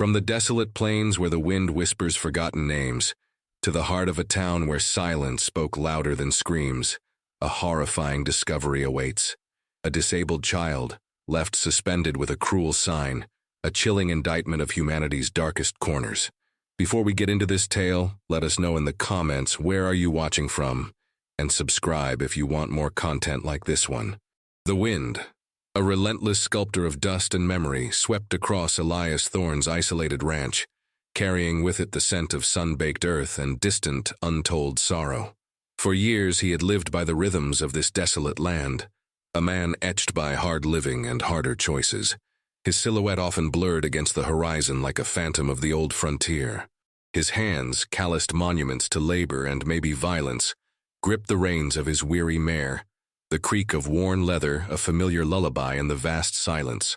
From the desolate plains where the wind whispers forgotten names, to the heart of a town where silence spoke louder than screams, a horrifying discovery awaits. A disabled child, left suspended with a cruel sign, a chilling indictment of humanity's darkest corners. Before we get into this tale, let us know in the comments where are you watching from, and subscribe if you want more content like this one. The wind, a relentless sculptor of dust and memory, swept across Elias Thorne's isolated ranch, carrying with it the scent of sun-baked earth and distant, untold sorrow. For years he had lived by the rhythms of this desolate land, a man etched by hard living and harder choices, his silhouette often blurred against the horizon like a phantom of the old frontier. His hands, calloused monuments to labor and maybe violence, gripped the reins of his weary mare, the creak of worn leather a familiar lullaby in the vast silence.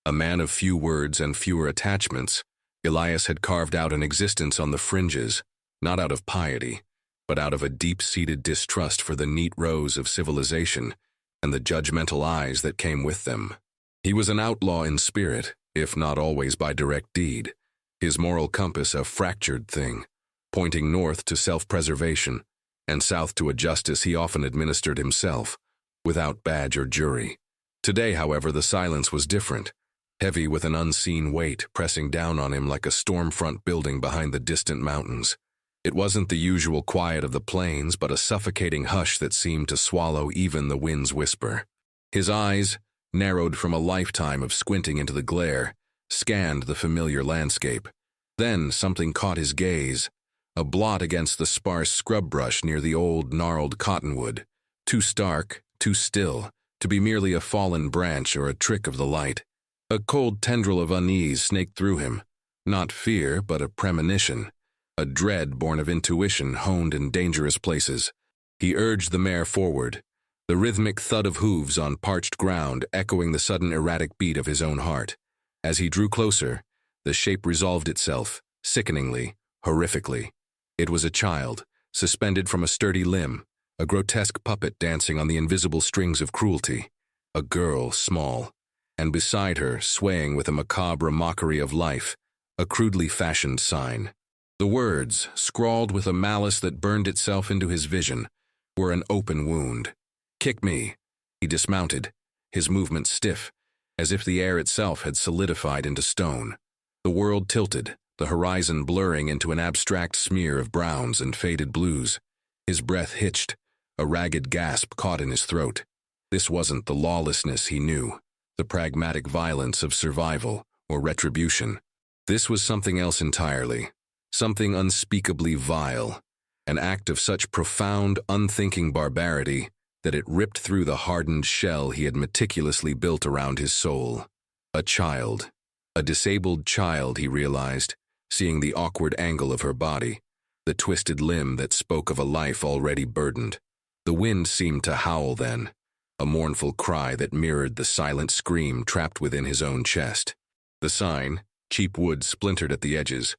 A man of few words and fewer attachments, Elias had carved out an existence on the fringes, not out of piety, but out of a deep-seated distrust for the neat rows of civilization and the judgmental eyes that came with them. He was an outlaw in spirit, if not always by direct deed, his moral compass a fractured thing, pointing north to self-preservation and south to a justice he often administered himself, without badge or jury. Today, however, the silence was different, heavy with an unseen weight pressing down on him like a storm front building behind the distant mountains. It wasn't the usual quiet of the plains, but a suffocating hush that seemed to swallow even the wind's whisper. His eyes, narrowed from a lifetime of squinting into the glare, scanned the familiar landscape. Then something caught his gaze, a blot against the sparse scrub brush near the old, gnarled cottonwood, too stark, too still, to be merely a fallen branch or a trick of the light. A cold tendril of unease snaked through him, not fear, but a premonition, a dread born of intuition honed in dangerous places. He urged the mare forward, the rhythmic thud of hooves on parched ground echoing the sudden erratic beat of his own heart. As he drew closer, the shape resolved itself, sickeningly, horrifically. It was a child, suspended from a sturdy limb, a grotesque puppet dancing on the invisible strings of cruelty. A girl, small, and beside her, swaying with a macabre mockery of life, a crudely fashioned sign. The words, scrawled with a malice that burned itself into his vision, were an open wound. "Kick me." He dismounted, his movement stiff, as if the air itself had solidified into stone. The world tilted, the horizon blurring into an abstract smear of browns and faded blues. His breath hitched, a ragged gasp caught in his throat. This wasn't the lawlessness he knew, the pragmatic violence of survival or retribution. This was something else entirely, something unspeakably vile, an act of such profound, unthinking barbarity that it ripped through the hardened shell he had meticulously built around his soul. A child, a disabled child, he realized, seeing the awkward angle of her body, the twisted limb that spoke of a life already burdened. The wind seemed to howl then, a mournful cry that mirrored the silent scream trapped within his own chest. The sign, cheap wood splintered at the edges,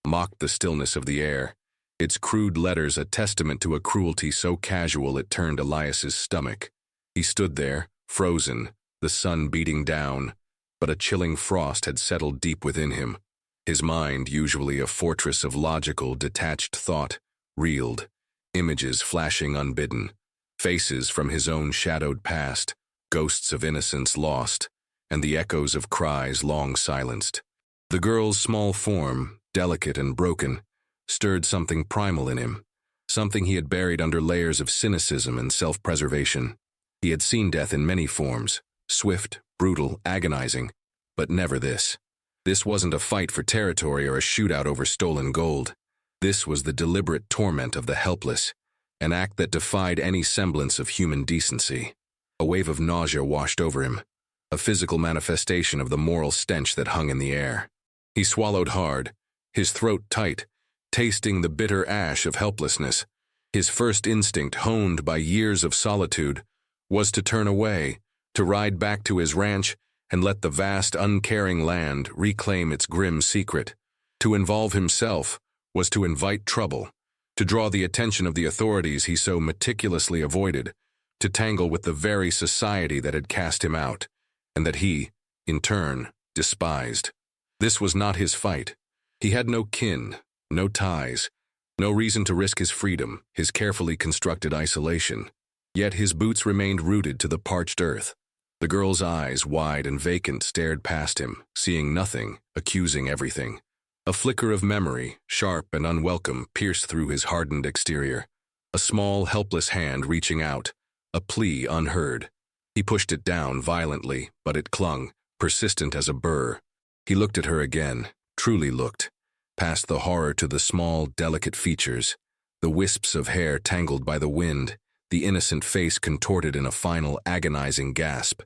mocked the stillness of the air, its crude letters a testament to a cruelty so casual it turned Elias's stomach. He stood there, frozen, the sun beating down, but a chilling frost had settled deep within him. His mind, usually a fortress of logical, detached thought, reeled, images flashing unbidden, faces from his own shadowed past, ghosts of innocence lost, and the echoes of cries long silenced. The girl's small form, delicate and broken, stirred something primal in him, something he had buried under layers of cynicism and self-preservation. He had seen death in many forms, swift, brutal, agonizing, but never this. This wasn't a fight for territory or a shootout over stolen gold. This was the deliberate torment of the helpless, an act that defied any semblance of human decency. A wave of nausea washed over him, a physical manifestation of the moral stench that hung in the air. He swallowed hard, his throat tight, tasting the bitter ash of helplessness. His first instinct, honed by years of solitude, was to turn away, to ride back to his ranch and let the vast, uncaring land reclaim its grim secret. To involve himself was to invite trouble, to draw the attention of the authorities he so meticulously avoided, to tangle with the very society that had cast him out, and that he, in turn, despised. This was not his fight. He had no kin, no ties, no reason to risk his freedom, his carefully constructed isolation. Yet his boots remained rooted to the parched earth. The girl's eyes, wide and vacant, stared past him, seeing nothing, accusing everything. A flicker of memory, sharp and unwelcome, pierced through his hardened exterior. A small, helpless hand reaching out, a plea unheard. He pushed it down violently, but it clung, persistent as a burr. He looked at her again, truly looked, past the horror to the small, delicate features, the wisps of hair tangled by the wind, the innocent face contorted in a final, agonizing gasp.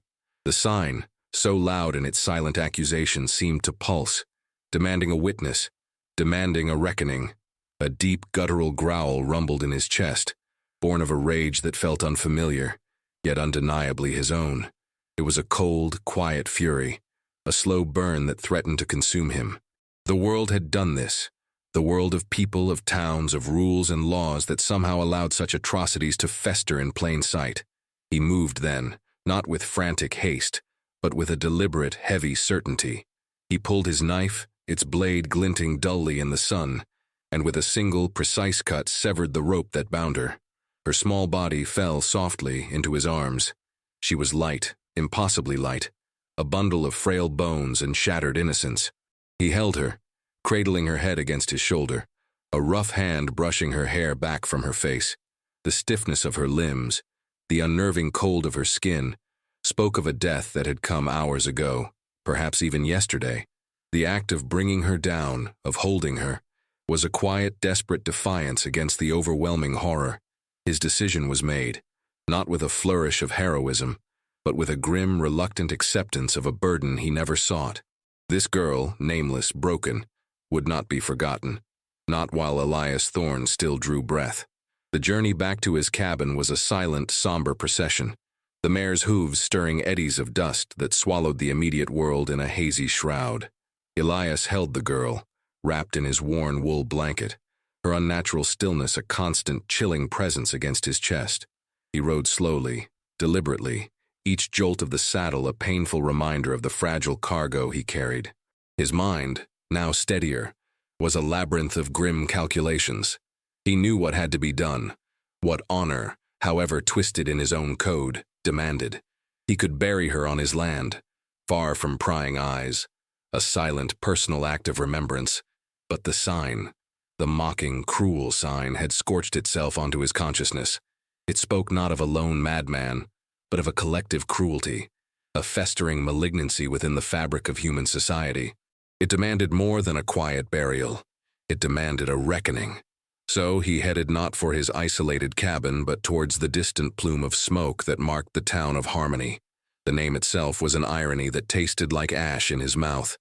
The sign, so loud in its silent accusation, seemed to pulse, demanding a witness, demanding a reckoning. A deep, guttural growl rumbled in his chest, born of a rage that felt unfamiliar, yet undeniably his own. It was a cold, quiet fury, a slow burn that threatened to consume him. The world had done this, the world of people, of towns, of rules and laws that somehow allowed such atrocities to fester in plain sight. He moved then, not with frantic haste, but with a deliberate, heavy certainty. He pulled his knife, its blade glinting dully in the sun, and with a single, precise cut severed the rope that bound her. Her small body fell softly into his arms. She was light, impossibly light, a bundle of frail bones and shattered innocence. He held her, cradling her head against his shoulder, a rough hand brushing her hair back from her face. The stiffness of her limbs, the unnerving cold of her skin, spoke of a death that had come hours ago, perhaps even yesterday. The act of bringing her down, of holding her, was a quiet, desperate defiance against the overwhelming horror. His decision was made, not with a flourish of heroism, but with a grim, reluctant acceptance of a burden he never sought. This girl, nameless, broken, would not be forgotten, not while Elias Thorne still drew breath. The journey back to his cabin was a silent, somber procession, the mare's hooves stirring eddies of dust that swallowed the immediate world in a hazy shroud. Elias held the girl, wrapped in his worn wool blanket, her unnatural stillness a constant, chilling presence against his chest. He rode slowly, deliberately, each jolt of the saddle a painful reminder of the fragile cargo he carried. His mind, now steadier, was a labyrinth of grim calculations. He knew what had to be done, what honor, however twisted in his own code, demanded. He could bury her on his land, far from prying eyes, a silent, personal act of remembrance. But the sign, the mocking, cruel sign, had scorched itself onto his consciousness. It spoke not of a lone madman, but of a collective cruelty, a festering malignancy within the fabric of human society. It demanded more than a quiet burial. It demanded a reckoning. So he headed not for his isolated cabin, but towards the distant plume of smoke that marked the town of Harmony. The name itself was an irony that tasted like ash in his mouth.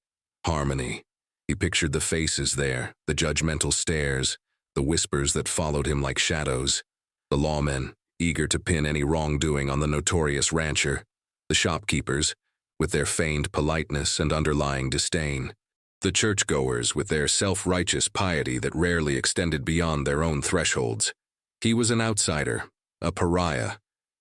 Harmony. He pictured the faces there, the judgmental stares, the whispers that followed him like shadows, the lawmen, eager to pin any wrongdoing on the notorious rancher, the shopkeepers, with their feigned politeness and underlying disdain, the churchgoers with their self-righteous piety that rarely extended beyond their own thresholds. He was an outsider, a pariah,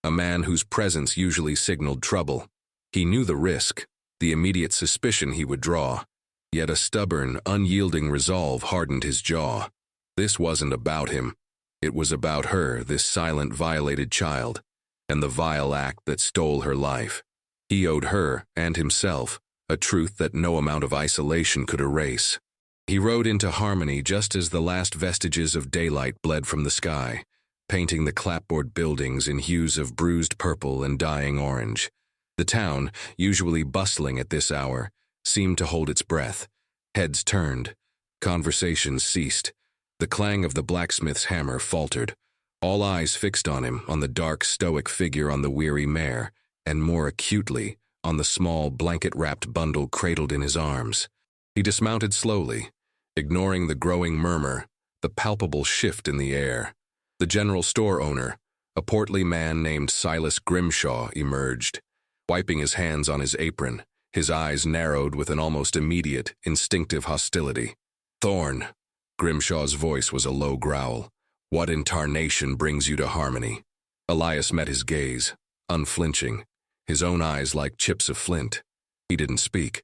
a man whose presence usually signaled trouble. He knew the risk, the immediate suspicion he would draw, yet a stubborn, unyielding resolve hardened his jaw. This wasn't about him. It was about her, this silent, violated child, and the vile act that stole her life. He owed her, and himself, a truth that no amount of isolation could erase. He rode into Harmony just as the last vestiges of daylight bled from the sky, painting the clapboard buildings in hues of bruised purple and dying orange. The town, usually bustling at this hour, seemed to hold its breath. Heads turned. Conversations ceased. The clang of the blacksmith's hammer faltered. All eyes fixed on him, on the dark, stoic figure on the weary mare, and more acutely, on the small, blanket-wrapped bundle cradled in his arms. He dismounted slowly, ignoring the growing murmur, the palpable shift in the air. The general store owner, a portly man named Silas Grimshaw, emerged, wiping his hands on his apron, his eyes narrowed with an almost immediate, instinctive hostility. "Thorne," Grimshaw's voice was a low growl. "What in tarnation brings you to Harmony?" Elias met his gaze, unflinching, his own eyes like chips of flint. He didn't speak.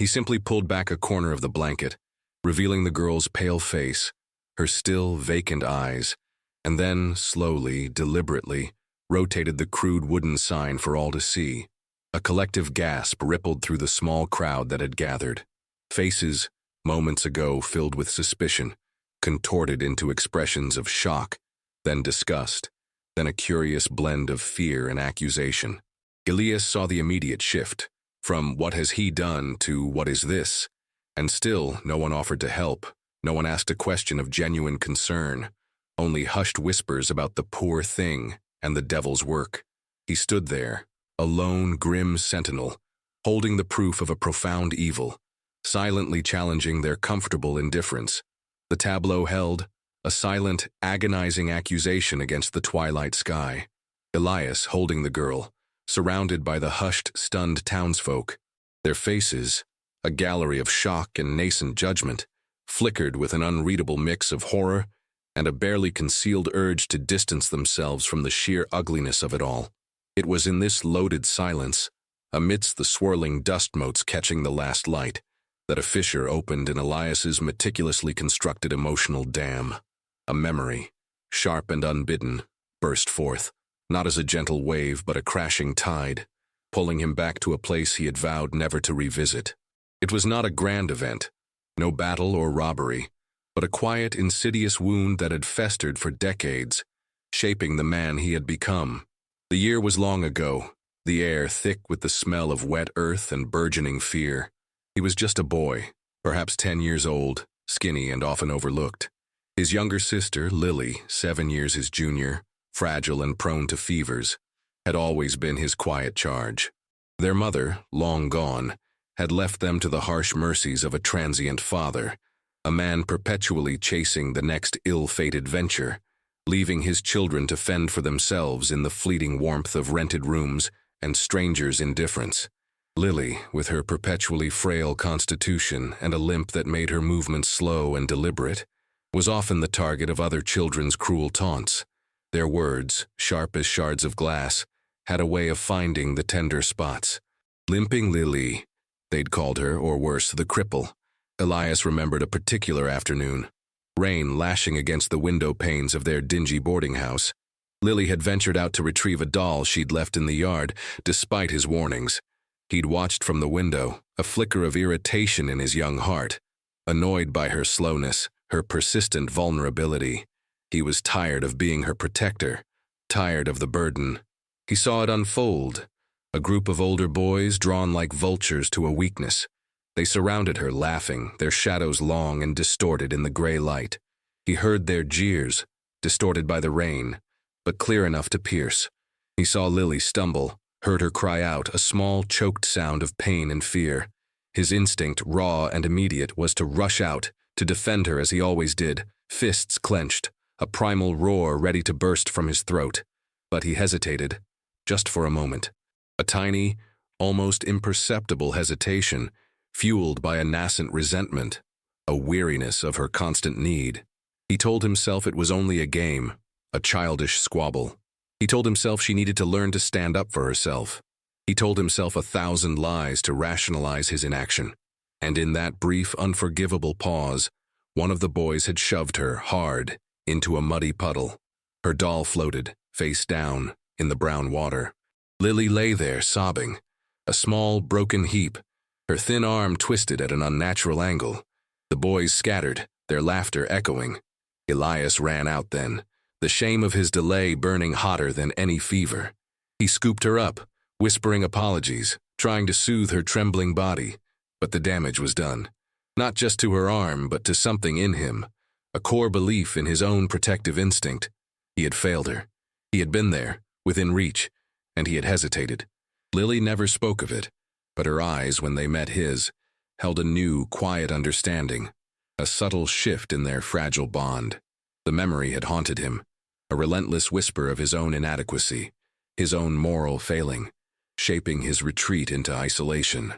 He simply pulled back a corner of the blanket, revealing the girl's pale face, her still, vacant eyes, and then, slowly, deliberately, rotated the crude wooden sign for all to see. A collective gasp rippled through the small crowd that had gathered. Faces, moments ago filled with suspicion, contorted into expressions of shock, then disgust, then a curious blend of fear and accusation. Elias saw the immediate shift, from "what has he done" to "what is this?" And still, no one offered to help. No one asked a question of genuine concern, only hushed whispers about the poor thing and the devil's work. He stood there, a lone, grim sentinel, holding the proof of a profound evil, silently challenging their comfortable indifference. The tableau held a silent, agonizing accusation against the twilight sky. Elias holding the girl, surrounded by the hushed, stunned townsfolk. Their faces, a gallery of shock and nascent judgment, flickered with an unreadable mix of horror and a barely concealed urge to distance themselves from the sheer ugliness of it all. It was in this loaded silence, amidst the swirling dust motes catching the last light, that a fissure opened in Elias's meticulously constructed emotional dam. A memory, sharp and unbidden, burst forth, not as a gentle wave but a crashing tide, pulling him back to a place he had vowed never to revisit. It was not a grand event, no battle or robbery, but a quiet, insidious wound that had festered for decades, shaping the man he had become. The year was long ago, the air thick with the smell of wet earth and burgeoning fear. He was just a boy, perhaps 10 years old, skinny and often overlooked. His younger sister, Lily, 7 years his junior, fragile and prone to fevers, had always been his quiet charge. Their mother, long gone, had left them to the harsh mercies of a transient father, a man perpetually chasing the next ill-fated venture, leaving his children to fend for themselves in the fleeting warmth of rented rooms and strangers' indifference. Lily, with her perpetually frail constitution and a limp that made her movements slow and deliberate, was often the target of other children's cruel taunts. Their words, sharp as shards of glass, had a way of finding the tender spots. Limping Lily, they'd called her, or worse, the cripple. Elias remembered a particular afternoon, rain lashing against the window panes of their dingy boarding house. Lily had ventured out to retrieve a doll she'd left in the yard, despite his warnings. He'd watched from the window, a flicker of irritation in his young heart. Annoyed by her slowness, her persistent vulnerability. He was tired of being her protector, tired of the burden. He saw it unfold, a group of older boys drawn like vultures to a weakness. They surrounded her, laughing, their shadows long and distorted in the gray light. He heard their jeers, distorted by the rain, but clear enough to pierce. He saw Lily stumble, heard her cry out, a small, choked sound of pain and fear. His instinct, raw and immediate, was to rush out, to defend her as he always did, fists clenched, a primal roar ready to burst from his throat. But he hesitated, just for a moment. A tiny, almost imperceptible hesitation, fueled by a nascent resentment, a weariness of her constant need. He told himself it was only a game, a childish squabble. He told himself she needed to learn to stand up for herself. He told himself 1,000 lies to rationalize his inaction. And in that brief, unforgivable pause, one of the boys had shoved her, hard, into a muddy puddle. Her doll floated, face down, in the brown water. Lily lay there, sobbing, a small, broken heap, her thin arm twisted at an unnatural angle. The boys scattered, their laughter echoing. Elias ran out then, the shame of his delay burning hotter than any fever. He scooped her up, whispering apologies, trying to soothe her trembling body. But the damage was done. Not just to her arm, but to something in him, a core belief in his own protective instinct. He had failed her. He had been there, within reach, and he had hesitated. Lily never spoke of it, but her eyes, when they met his, held a new, quiet understanding, a subtle shift in their fragile bond. The memory had haunted him, a relentless whisper of his own inadequacy, his own moral failing, shaping his retreat into isolation.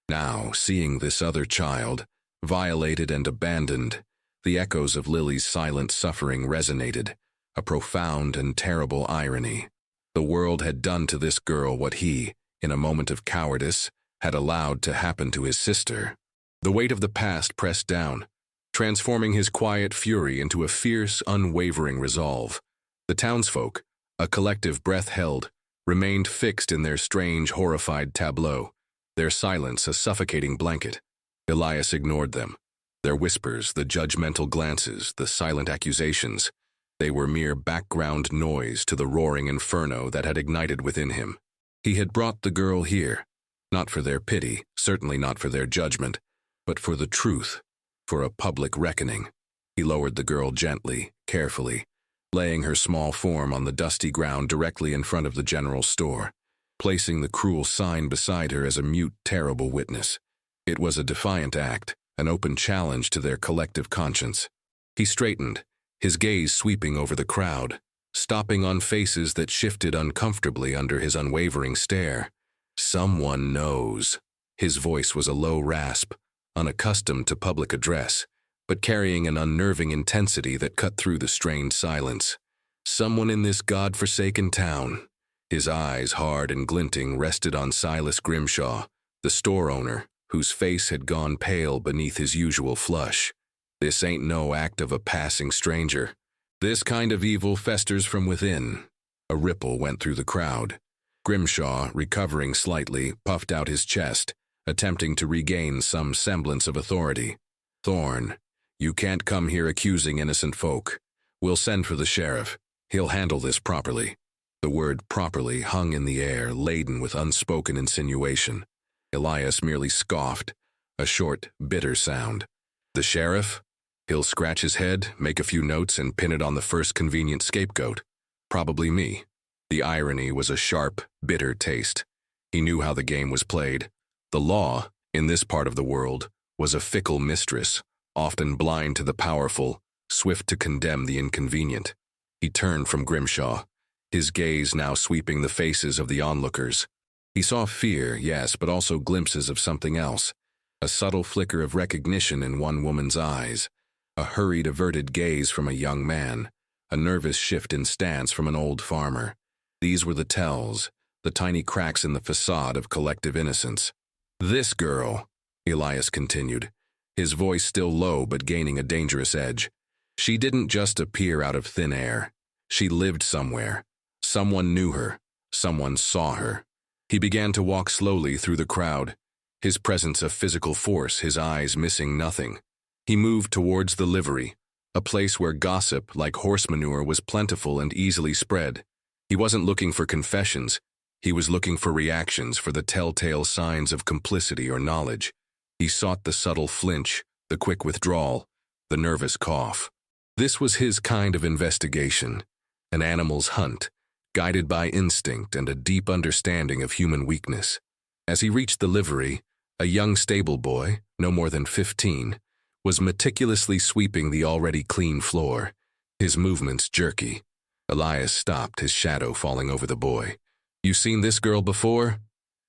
Now, seeing this other child, violated and abandoned, the echoes of Lily's silent suffering resonated, a profound and terrible irony. The world had done to this girl what he, in a moment of cowardice, had allowed to happen to his sister. The weight of the past pressed down, transforming his quiet fury into a fierce, unwavering resolve. The townsfolk, a collective breath held, remained fixed in their strange, horrified tableau, their silence a suffocating blanket. Elias ignored them. Their whispers, the judgmental glances, the silent accusations, they were mere background noise to the roaring inferno that had ignited within him. He had brought the girl here, not for their pity, certainly not for their judgment, but for the truth, for a public reckoning. He lowered the girl gently, carefully, laying her small form on the dusty ground directly in front of the general store, placing the cruel sign beside her as a mute, terrible witness. It was a defiant act, an open challenge to their collective conscience. He straightened, his gaze sweeping over the crowd, stopping on faces that shifted uncomfortably under his unwavering stare. Someone knows. His voice was a low rasp, unaccustomed to public address, but carrying an unnerving intensity that cut through the strained silence. Someone in this god-forsaken town. His eyes, hard and glinting, rested on Silas Grimshaw, the store owner, whose face had gone pale beneath his usual flush. This ain't no act of a passing stranger. This kind of evil festers from within. A ripple went through the crowd. Grimshaw, recovering slightly, puffed out his chest, attempting to regain some semblance of authority. "Thorne, you can't come here accusing innocent folk. We'll send for the sheriff. He'll handle this properly." The word properly hung in the air, laden with unspoken insinuation. Elias merely scoffed, a short, bitter sound. "The sheriff? He'll scratch his head, make a few notes, and pin it on the first convenient scapegoat. Probably me." The irony was a sharp, bitter taste. He knew how the game was played. The law, in this part of the world, was a fickle mistress, often blind to the powerful, swift to condemn the inconvenient. He turned from Grimshaw, his gaze now sweeping the faces of the onlookers. He saw fear, yes, but also glimpses of something else. A subtle flicker of recognition in one woman's eyes, a hurried, averted gaze from a young man, a nervous shift in stance from an old farmer. These were the tells, the tiny cracks in the facade of collective innocence. "This girl," Elias continued, his voice still low but gaining a dangerous edge. "She didn't just appear out of thin air. She lived somewhere. Someone knew her. Someone saw her." He began to walk slowly through the crowd, his presence a physical force, his eyes missing nothing. He moved towards the livery, a place where gossip, like horse manure, was plentiful and easily spread. He wasn't looking for confessions. He was looking for reactions, for the telltale signs of complicity or knowledge. He sought the subtle flinch, the quick withdrawal, the nervous cough. This was his kind of investigation, an animal's hunt, guided by instinct and a deep understanding of human weakness. As he reached the livery, a young stable boy, no more than 15, was meticulously sweeping the already clean floor, his movements jerky. Elias stopped, his shadow falling over the boy. "You seen this girl before?"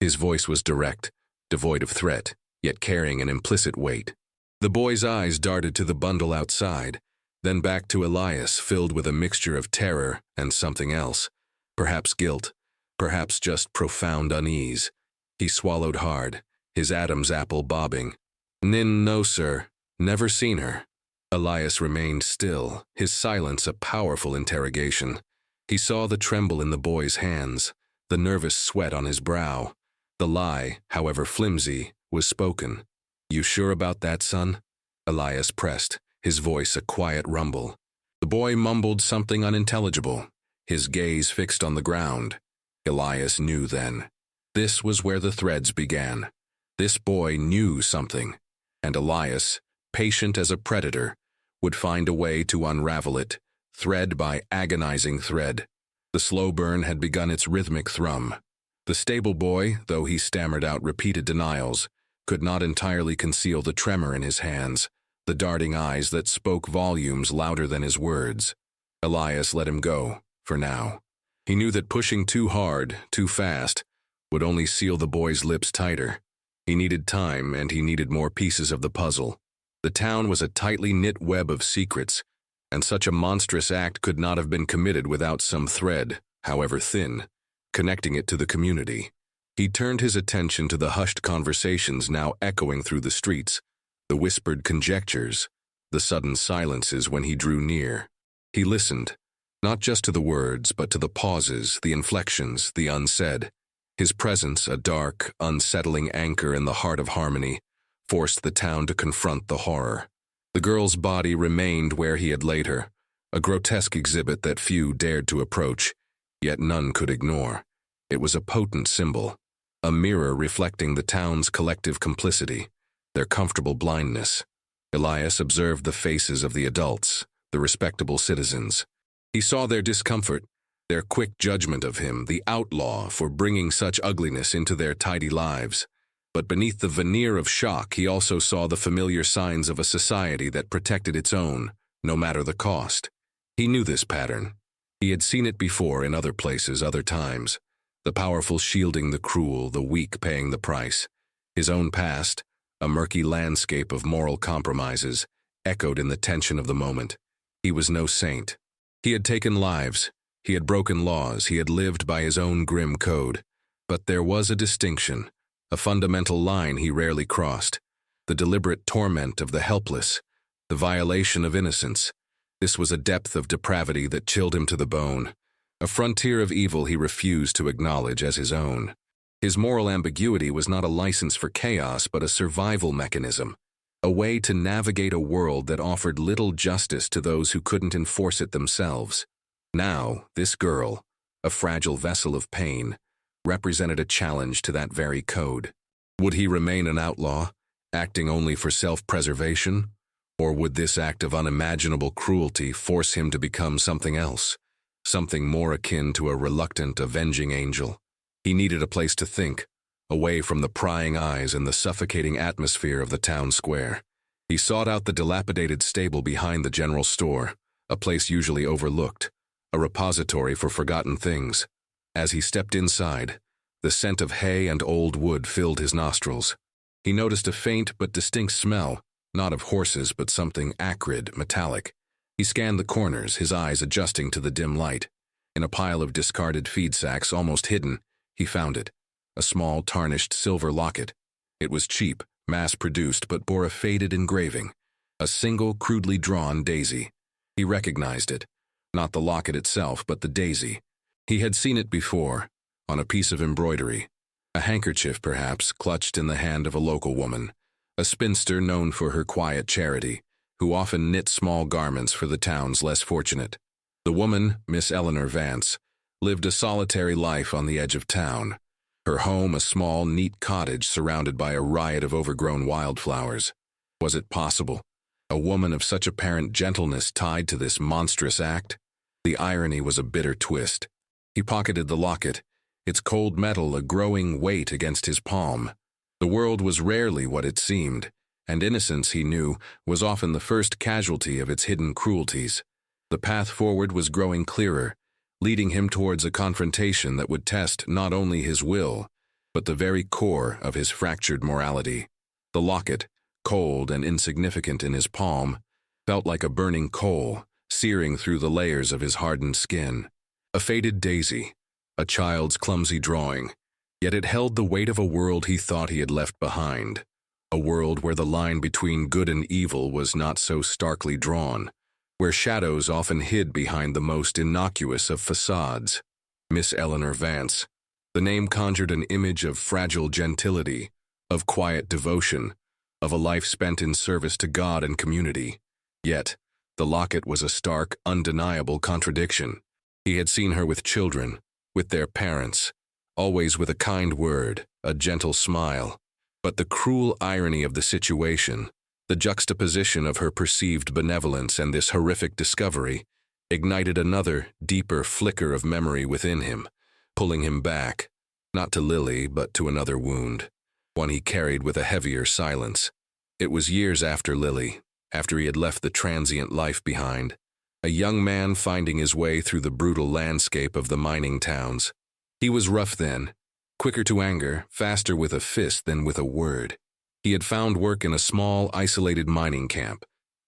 His voice was direct, devoid of threat, yet carrying an implicit weight. The boy's eyes darted to the bundle outside, then back to Elias, filled with a mixture of terror and something else. Perhaps guilt, perhaps just profound unease. He swallowed hard, his Adam's apple bobbing. No, sir. Never seen her." Elias remained still, his silence a powerful interrogation. He saw the tremble in the boy's hands, the nervous sweat on his brow. The lie, however flimsy, was spoken. "You sure about that, son?" Elias pressed, his voice a quiet rumble. The boy mumbled something unintelligible, his gaze fixed on the ground. Elias knew then. This was where the threads began. This boy knew something, and Elias, patient as a predator, would find a way to unravel it, thread by agonizing thread. The slow burn had begun its rhythmic thrum. The stable boy, though he stammered out repeated denials, could not entirely conceal the tremor in his hands, the darting eyes that spoke volumes louder than his words. Elias let him go, for now. He knew that pushing too hard, too fast, would only seal the boy's lips tighter. He needed time, and he needed more pieces of the puzzle. The town was a tightly knit web of secrets, and such a monstrous act could not have been committed without some thread, however thin, connecting it to the community. He turned his attention to the hushed conversations now echoing through the streets, the whispered conjectures, the sudden silences when he drew near. He listened, not just to the words, but to the pauses, the inflections, the unsaid. His presence, a dark, unsettling anchor in the heart of harmony, forced the town to confront the horror. The girl's body remained where he had laid her, a grotesque exhibit that few dared to approach, yet none could ignore. It was a potent symbol, a mirror reflecting the town's collective complicity, their comfortable blindness. Elias observed the faces of the adults, the respectable citizens. He saw their discomfort, their quick judgment of him, the outlaw, for bringing such ugliness into their tidy lives. But beneath the veneer of shock, he also saw the familiar signs of a society that protected its own, no matter the cost. He knew this pattern. He had seen it before in other places, other times. The powerful shielding the cruel, the weak paying the price. His own past, a murky landscape of moral compromises, echoed in the tension of the moment. He was no saint. He had taken lives. He had broken laws. He had lived by his own grim code. But there was a distinction, a fundamental line he rarely crossed. The deliberate torment of the helpless, the violation of innocence. This was a depth of depravity that chilled him to the bone, a frontier of evil he refused to acknowledge as his own. His moral ambiguity was not a license for chaos, but a survival mechanism, a way to navigate a world that offered little justice to those who couldn't enforce it themselves. Now, this girl, a fragile vessel of pain, represented a challenge to that very code. Would he remain an outlaw, acting only for self-preservation? Or would this act of unimaginable cruelty force him to become something else, something more akin to a reluctant, avenging angel? He needed a place to think, away from the prying eyes and the suffocating atmosphere of the town square. He sought out the dilapidated stable behind the general store, a place usually overlooked, a repository for forgotten things. As he stepped inside, the scent of hay and old wood filled his nostrils. He noticed a faint but distinct smell, not of horses but something acrid, metallic. He scanned the corners, his eyes adjusting to the dim light. In a pile of discarded feed sacks, almost hidden, he found it, a small tarnished silver locket. It was cheap, mass-produced, but bore a faded engraving, a single crudely drawn daisy. He recognized it, not the locket itself, but the daisy. He had seen it before, on a piece of embroidery, a handkerchief perhaps, clutched in the hand of a local woman, a spinster known for her quiet charity, who often knit small garments for the town's less fortunate. The woman, Miss Eleanor Vance, lived a solitary life on the edge of town, her home a small, neat cottage surrounded by a riot of overgrown wildflowers. Was it possible? A woman of such apparent gentleness tied to this monstrous act? The irony was a bitter twist. He pocketed the locket, its cold metal a growing weight against his palm. The world was rarely what it seemed, and innocence, he knew, was often the first casualty of its hidden cruelties. The path forward was growing clearer, leading him towards a confrontation that would test not only his will, but the very core of his fractured morality. The locket, cold and insignificant in his palm, felt like a burning coal, searing through the layers of his hardened skin. A faded daisy, a child's clumsy drawing, yet it held the weight of a world he thought he had left behind, a world where the line between good and evil was not so starkly drawn, where shadows often hid behind the most innocuous of facades. Miss Eleanor Vance. The name conjured an image of fragile gentility, of quiet devotion, of a life spent in service to God and community. Yet, the locket was a stark, undeniable contradiction. He had seen her with children, with their parents, always with a kind word, a gentle smile. But the cruel irony of the situation, the juxtaposition of her perceived benevolence and this horrific discovery, ignited another, deeper flicker of memory within him, pulling him back, not to Lily, but to another wound, one he carried with a heavier silence. It was years after Lily, after he had left the transient life behind, a young man finding his way through the brutal landscape of the mining towns. He was rough then, quicker to anger, faster with a fist than with a word. He had found work in a small, isolated mining camp,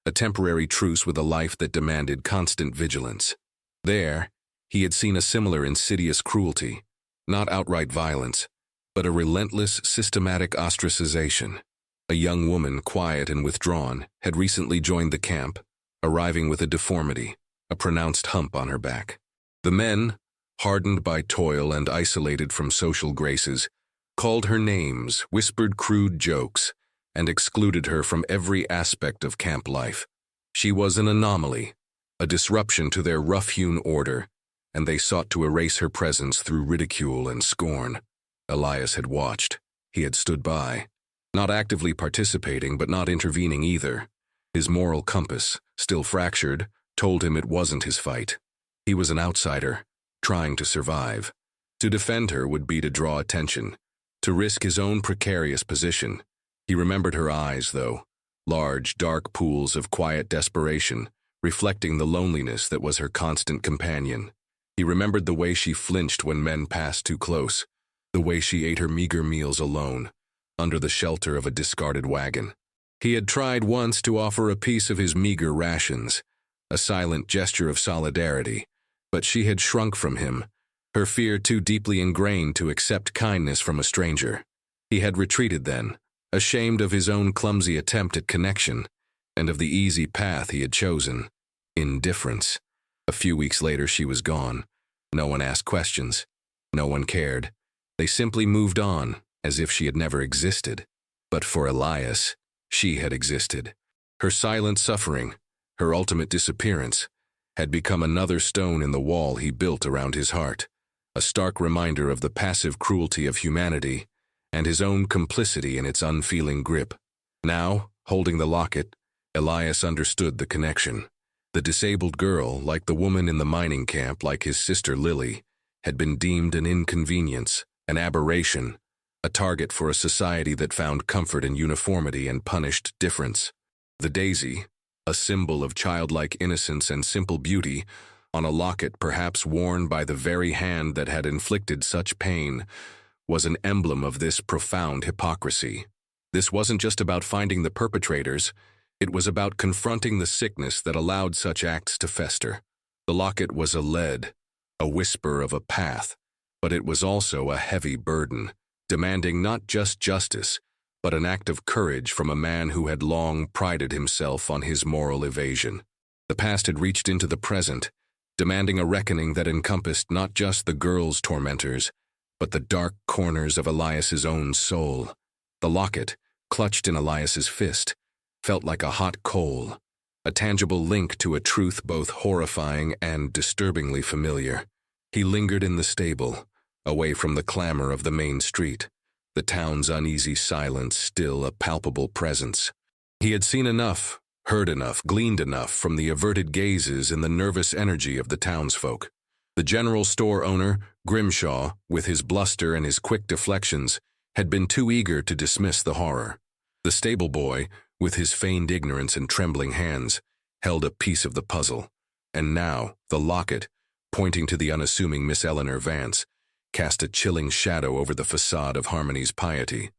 a temporary truce with a life that demanded constant vigilance. There, he had seen a similar insidious cruelty, not outright violence, but a relentless, systematic ostracization. A young woman, quiet and withdrawn, had recently joined the camp, arriving with a deformity, a pronounced hump on her back. The men, hardened by toil and isolated from social graces, called her names, whispered crude jokes, and excluded her from every aspect of camp life. She was an anomaly, a disruption to their rough-hewn order, and they sought to erase her presence through ridicule and scorn. Elias had watched. He had stood by, not actively participating but not intervening either. His moral compass, still fractured, told him it wasn't his fight. He was an outsider, trying to survive. To defend her would be to draw attention, to risk his own precarious position. He remembered her eyes, though, large, dark pools of quiet desperation, reflecting the loneliness that was her constant companion. He remembered the way she flinched when men passed too close, the way she ate her meager meals alone, under the shelter of a discarded wagon. He had tried once to offer a piece of his meager rations, a silent gesture of solidarity, but she had shrunk from him, her fear too deeply ingrained to accept kindness from a stranger. He had retreated then, ashamed of his own clumsy attempt at connection, and of the easy path he had chosen, indifference. A few weeks later she was gone. No one asked questions. No one cared. They simply moved on, as if she had never existed. But for Elias, she had existed. Her silent suffering, her ultimate disappearance, had become another stone in the wall he built around his heart, a stark reminder of the passive cruelty of humanity and his own complicity in its unfeeling grip. Now, holding the locket, Elias understood the connection. The disabled girl, like the woman in the mining camp, like his sister Lily, had been deemed an inconvenience, an aberration, a target for a society that found comfort in uniformity and punished difference. The daisy, a symbol of childlike innocence and simple beauty, on a locket perhaps worn by the very hand that had inflicted such pain, was an emblem of this profound hypocrisy. This wasn't just about finding the perpetrators, it was about confronting the sickness that allowed such acts to fester. The locket was a lead, a whisper of a path, but it was also a heavy burden, demanding not just justice, but an act of courage from a man who had long prided himself on his moral evasion. The past had reached into the present, demanding a reckoning that encompassed not just the girl's tormentors, but the dark corners of Elias's own soul. The locket, clutched in Elias's fist, felt like a hot coal, a tangible link to a truth both horrifying and disturbingly familiar. He lingered in the stable, away from the clamor of the main street, the town's uneasy silence still a palpable presence. He had seen enough, heard enough, gleaned enough from the averted gazes and the nervous energy of the townsfolk. The general store owner, Grimshaw, with his bluster and his quick deflections, had been too eager to dismiss the horror. The stable boy, with his feigned ignorance and trembling hands, held a piece of the puzzle. And now, the locket, pointing to the unassuming Miss Eleanor Vance, cast a chilling shadow over the facade of Harmony's piety.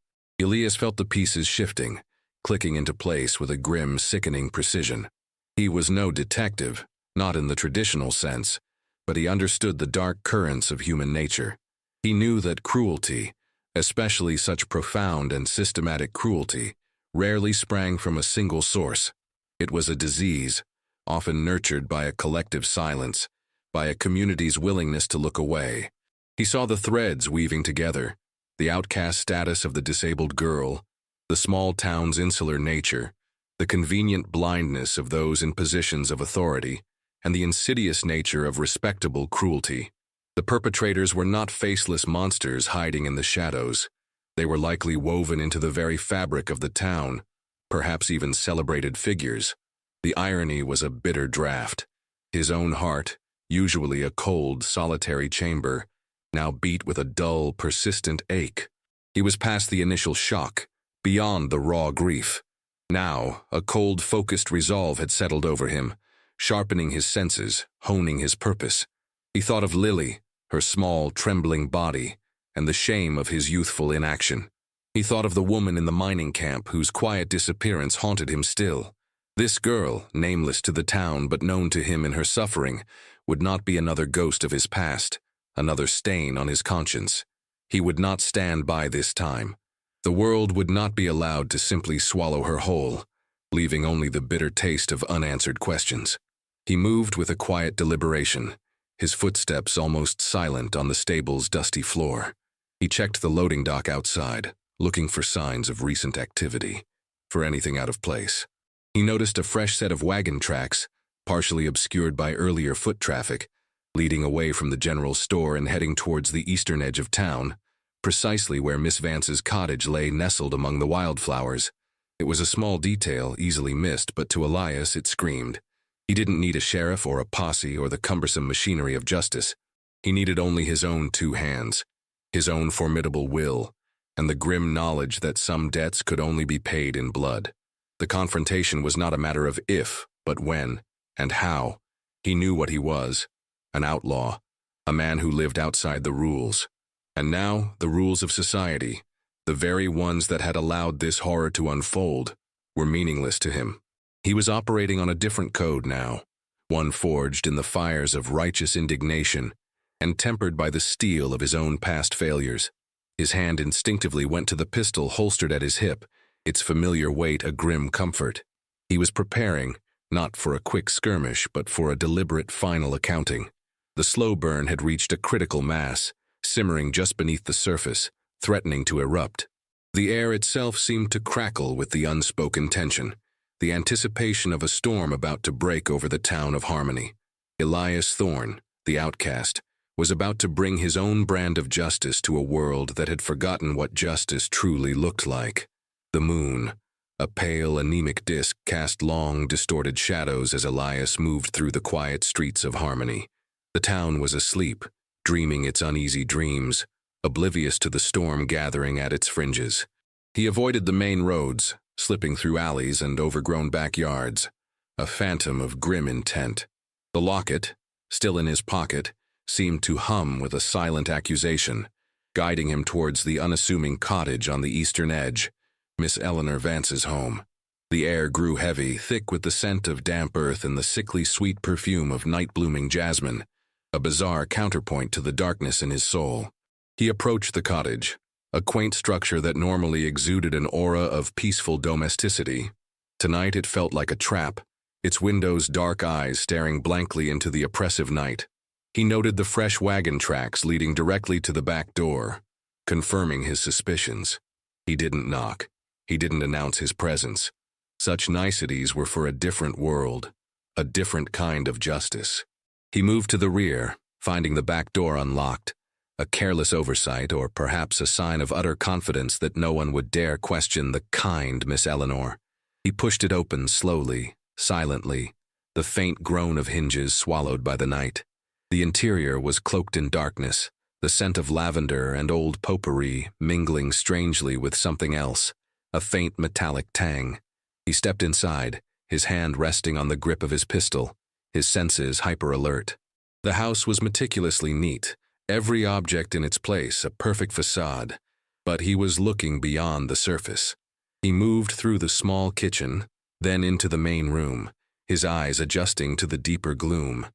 Elias felt the pieces shifting, clicking into place with a grim, sickening precision. He was no detective, not in the traditional sense, but he understood the dark currents of human nature. He knew that cruelty, especially such profound and systematic cruelty, rarely sprang from a single source. It was a disease, often nurtured by a collective silence, by a community's willingness to look away. He saw the threads weaving together, the outcast status of the disabled girl, the small town's insular nature, the convenient blindness of those in positions of authority, and the insidious nature of respectable cruelty. The perpetrators were not faceless monsters hiding in the shadows. They were likely woven into the very fabric of the town, perhaps even celebrated figures. The irony was a bitter draught. His own heart, usually a cold, solitary chamber, now beat with a dull, persistent ache. He was past the initial shock, beyond the raw grief. Now, a cold, focused resolve had settled over him, sharpening his senses, honing his purpose. He thought of Lily, her small, trembling body, and the shame of his youthful inaction. He thought of the woman in the mining camp whose quiet disappearance haunted him still. This girl, nameless to the town but known to him in her suffering, would not be another ghost of his past, another stain on his conscience. He would not stand by this time. The world would not be allowed to simply swallow her whole, leaving only the bitter taste of unanswered questions. He moved with a quiet deliberation, his footsteps almost silent on the stable's dusty floor. He checked the loading dock outside, looking for signs of recent activity, for anything out of place. He noticed a fresh set of wagon tracks, partially obscured by earlier foot traffic, leading away from the general store and heading towards the eastern edge of town, precisely where Miss Vance's cottage lay nestled among the wildflowers. It was a small detail, easily missed, but to Elias it screamed. He didn't need a sheriff or a posse or the cumbersome machinery of justice. He needed only his own 2 hands, his own formidable will, and the grim knowledge that some debts could only be paid in blood. The confrontation was not a matter of if, but when, and how. He knew what he was, an outlaw, a man who lived outside the rules. And now, the rules of society, the very ones that had allowed this horror to unfold, were meaningless to him. He was operating on a different code now, one forged in the fires of righteous indignation and tempered by the steel of his own past failures. His hand instinctively went to the pistol holstered at his hip, its familiar weight a grim comfort. He was preparing, not for a quick skirmish, but for a deliberate final accounting. The slow burn had reached a critical mass, simmering just beneath the surface, threatening to erupt. The air itself seemed to crackle with the unspoken tension, the anticipation of a storm about to break over the town of Harmony. Elias Thorne, the outcast, was about to bring his own brand of justice to a world that had forgotten what justice truly looked like. The moon, a pale, anemic disk, cast long, distorted shadows as Elias moved through the quiet streets of Harmony. The town was asleep, dreaming its uneasy dreams, oblivious to the storm gathering at its fringes. He avoided the main roads, slipping through alleys and overgrown backyards, a phantom of grim intent. The locket, still in his pocket, seemed to hum with a silent accusation, guiding him towards the unassuming cottage on the eastern edge, Miss Eleanor Vance's home. The air grew heavy, thick with the scent of damp earth and the sickly sweet perfume of night-blooming jasmine, a bizarre counterpoint to the darkness in his soul. He approached the cottage, a quaint structure that normally exuded an aura of peaceful domesticity. Tonight it felt like a trap, its windows' dark eyes staring blankly into the oppressive night. He noted the fresh wagon tracks leading directly to the back door, confirming his suspicions. He didn't knock. He didn't announce his presence. Such niceties were for a different world, a different kind of justice. He moved to the rear, finding the back door unlocked, a careless oversight or perhaps a sign of utter confidence that no one would dare question the kind Miss Eleanor. He pushed it open slowly, silently, the faint groan of hinges swallowed by the night. The interior was cloaked in darkness, the scent of lavender and old potpourri mingling strangely with something else, a faint metallic tang. He stepped inside, his hand resting on the grip of his pistol, his senses hyper-alert. The house was meticulously neat, every object in its place, a perfect facade, but he was looking beyond the surface. He moved through the small kitchen, then into the main room, his eyes adjusting to the deeper gloom.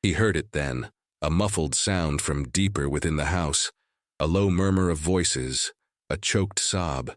He heard it then, a muffled sound from deeper within the house, a low murmur of voices, a choked sob.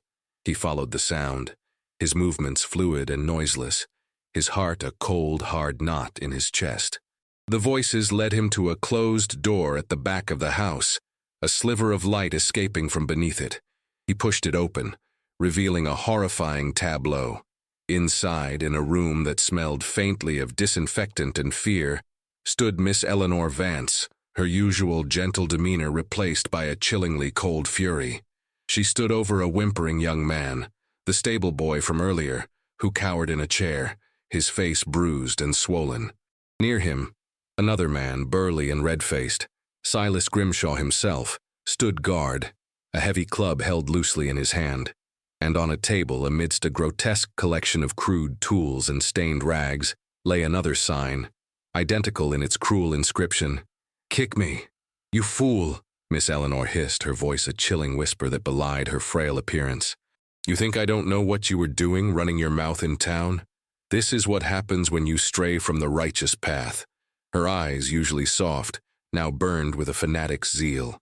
He followed the sound, his movements fluid and noiseless, his heart a cold, hard knot in his chest. The voices led him to a closed door at the back of the house, a sliver of light escaping from beneath it. He pushed it open, revealing a horrifying tableau. Inside, in a room that smelled faintly of disinfectant and fear, stood Miss Eleanor Vance, her usual gentle demeanor replaced by a chillingly cold fury. She stood over a whimpering young man, the stable boy from earlier, who cowered in a chair, his face bruised and swollen. Near him, another man, burly and red-faced, Silas Grimshaw himself, stood guard, a heavy club held loosely in his hand. And on a table, amidst a grotesque collection of crude tools and stained rags, lay another sign, identical in its cruel inscription. "Kick me, you fool," Miss Eleanor hissed, her voice a chilling whisper that belied her frail appearance. "You think I don't know what you were doing, running your mouth in town? This is what happens when you stray from the righteous path." Her eyes, usually soft, now burned with a fanatic's zeal.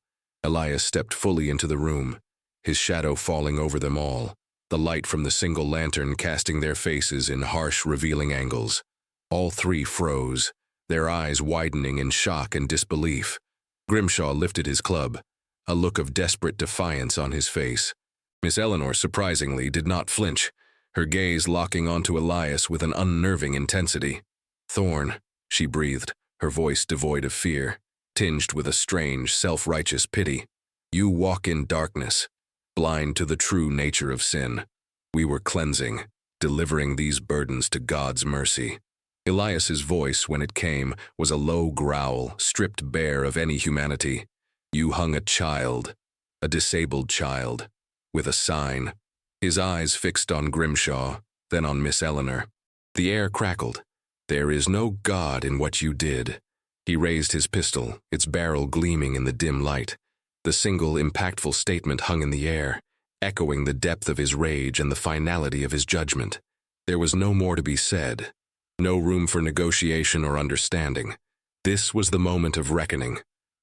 Elias stepped fully into the room, his shadow falling over them all, the light from the single lantern casting their faces in harsh, revealing angles. All three froze, their eyes widening in shock and disbelief. Grimshaw lifted his club, a look of desperate defiance on his face. Miss Eleanor, surprisingly, did not flinch, her gaze locking onto Elias with an unnerving intensity. "Thorn," she breathed, her voice devoid of fear, tinged with a strange, self-righteous pity. "You walk in darkness, blind to the true nature of sin. We were cleansing, delivering these burdens to God's mercy." Elias's voice, when it came, was a low growl, stripped bare of any humanity. "You hung a child, a disabled child, with a sign." His eyes fixed on Grimshaw, then on Miss Eleanor. The air crackled. "There is no God in what you did." He raised his pistol, its barrel gleaming in the dim light. The single, impactful statement hung in the air, echoing the depth of his rage and the finality of his judgment. There was no more to be said, no room for negotiation or understanding. This was the moment of reckoning,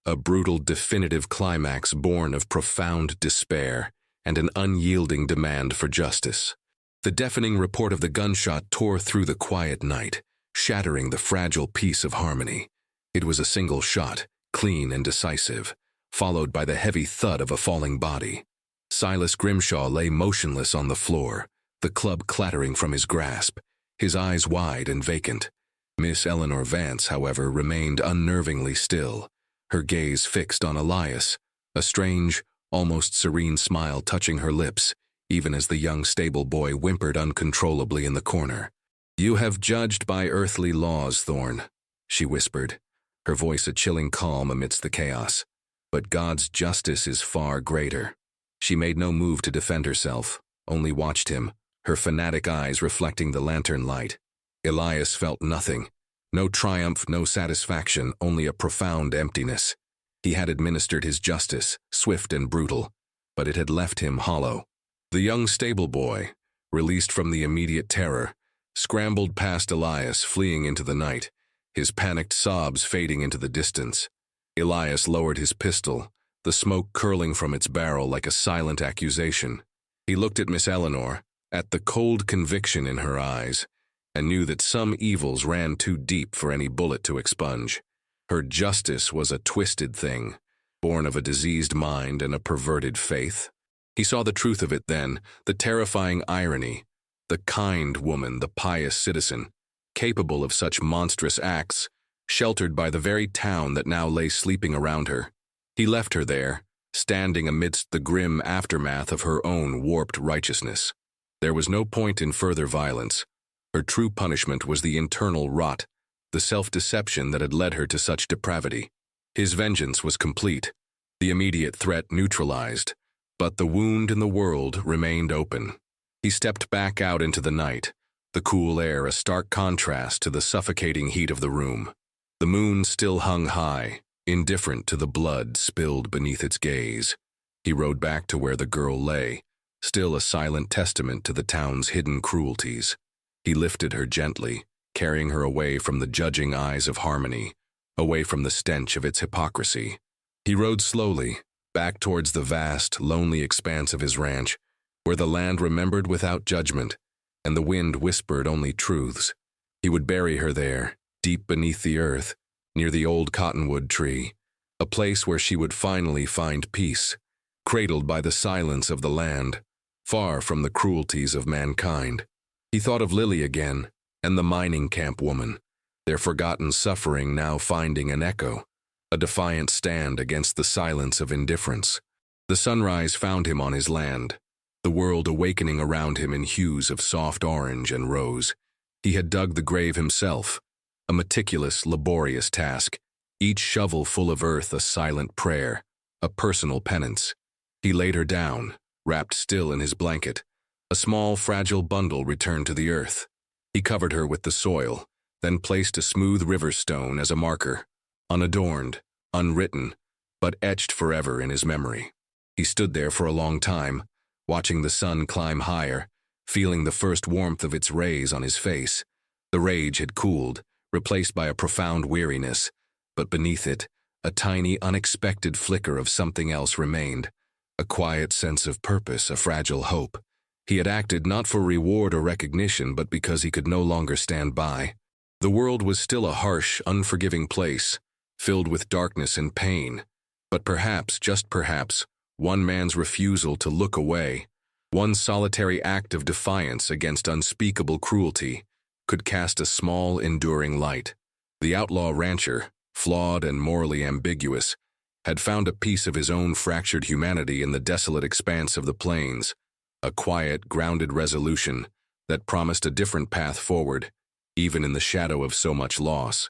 a brutal, definitive climax born of profound despair and an unyielding demand for justice. The deafening report of the gunshot tore through the quiet night, shattering the fragile peace of harmony. It was a single shot, clean and decisive, followed by the heavy thud of a falling body. Silas Grimshaw lay motionless on the floor, the club clattering from his grasp, his eyes wide and vacant. Miss Eleanor Vance, however, remained unnervingly still, her gaze fixed on Elias, a strange, almost serene smile touching her lips, even as the young stable boy whimpered uncontrollably in the corner. "You have judged by earthly laws, Thorn," she whispered, her voice a chilling calm amidst the chaos. "But God's justice is far greater." She made no move to defend herself, only watched him, her fanatic eyes reflecting the lantern light. Elias felt nothing. No triumph, no satisfaction, only a profound emptiness. He had administered his justice, swift and brutal, but it had left him hollow. The young stable boy, released from the immediate terror, scrambled past Elias, fleeing into the night, his panicked sobs fading into the distance. Elias lowered his pistol, the smoke curling from its barrel like a silent accusation. He looked at Miss Eleanor, at the cold conviction in her eyes, and knew that some evils ran too deep for any bullet to expunge. Her justice was a twisted thing, born of a diseased mind and a perverted faith. He saw the truth of it then, the terrifying irony. The kind woman, the pious citizen, capable of such monstrous acts, sheltered by the very town that now lay sleeping around her. He left her there, standing amidst the grim aftermath of her own warped righteousness. There was no point in further violence. Her true punishment was the internal rot, the self-deception that had led her to such depravity. His vengeance was complete, the immediate threat neutralized, but the wound in the world remained open. He stepped back out into the night, the cool air a stark contrast to the suffocating heat of the room. The moon still hung high, indifferent to the blood spilled beneath its gaze. He rode back to where the girl lay, still a silent testament to the town's hidden cruelties. He lifted her gently, carrying her away from the judging eyes of harmony, away from the stench of its hypocrisy. He rode slowly, back towards the vast, lonely expanse of his ranch, where the land remembered without judgment, and the wind whispered only truths. He would bury her there, deep beneath the earth, near the old cottonwood tree, a place where she would finally find peace, cradled by the silence of the land, far from the cruelties of mankind. He thought of Lily again, and the mining camp woman, their forgotten suffering now finding an echo, a defiant stand against the silence of indifference. The sunrise found him on his land, the world awakening around him in hues of soft orange and rose. He had dug the grave himself, a meticulous, laborious task, each shovel full of earth a silent prayer, a personal penance. He laid her down, wrapped still in his blanket. A small, fragile bundle returned to the earth. He covered her with the soil, then placed a smooth river stone as a marker, unadorned, unwritten, but etched forever in his memory. He stood there for a long time, watching the sun climb higher, feeling the first warmth of its rays on his face. The rage had cooled, replaced by a profound weariness, but beneath it, a tiny, unexpected flicker of something else remained, a quiet sense of purpose, a fragile hope. He had acted not for reward or recognition, but because he could no longer stand by. The world was still a harsh, unforgiving place, filled with darkness and pain. But perhaps, just perhaps, one man's refusal to look away, one solitary act of defiance against unspeakable cruelty, could cast a small, enduring light. The outlaw rancher, flawed and morally ambiguous, had found a piece of his own fractured humanity in the desolate expanse of the plains, a quiet, grounded resolution that promised a different path forward, even in the shadow of so much loss.